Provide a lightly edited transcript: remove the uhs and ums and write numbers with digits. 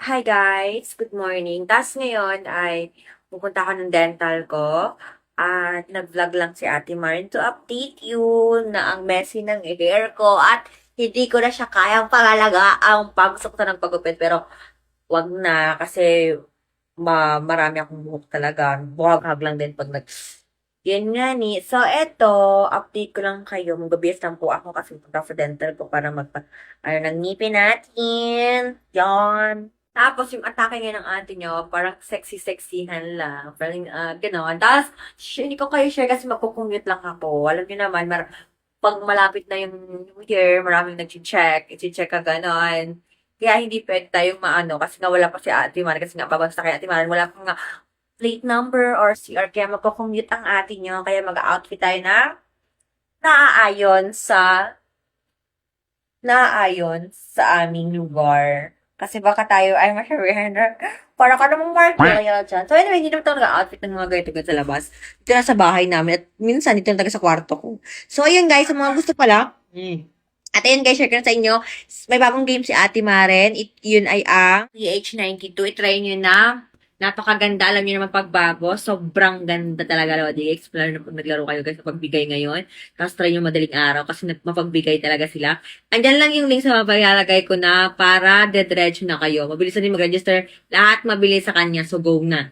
Hi guys, good morning. Tapos ngayon ay pupunta ako ng dental ko at nag-vlog lang si Ate Marin to update you na ang messy ng hair ko at hindi ko na siya kayang pangalaga ang pagsukta ng pagupit. Pero wag na kasi marami akong buhok talaga. Buhag-hag lang din pag Yan nga ni. So, eto, update ko lang kayo. Magbabihis lang po ako kasi punta sa dental ko para ng ngipin natin. Yan. Tapos, yung atake ngayon ng ate nyo, parang sexy-sexyhan lang. Parang, gano'n. Tapos, hindi ko kayo share kasi magkukumute lang ako. Alam niyo naman, pag malapit na yung New Year, maraming nag-check. I-check ka gano'n. Kaya hindi pwede tayong maano kasi nga wala pa si Ate Man. Kasi nga babagsak kay Ate Man. Wala pa nga plate number or CR. Kaya magkukumute ang ate nyo. Kaya mag-outfit tayo na naaayon sa aming lugar. Kasi baka tayo ay masabihan na para ka namang Mark Royal dyan. So anyway, hindi naman tayo nag-outfit ng mga ganito sa labas. Dito na sa bahay namin at minsan dito na tayo sa kwarto ko. So ayun guys, sa mga gusto pala, at ayun guys, share ko na sa inyo, may bagong game si Ate Maren. Yun ay ang PH92. I-try nyo na. Napakaganda. Alam niyo naman pagbago. Sobrang ganda talaga. Lodi. Explore na pag naglaro kayo guys sa pagbigay ngayon. Tapos try nyo madaling araw kasi mapagbigay talaga sila. Andyan lang yung link sa mapalalagay ko na para dediretso na kayo. Mabilis na din mag-register. Lahat mabilis sa kanya. So go na.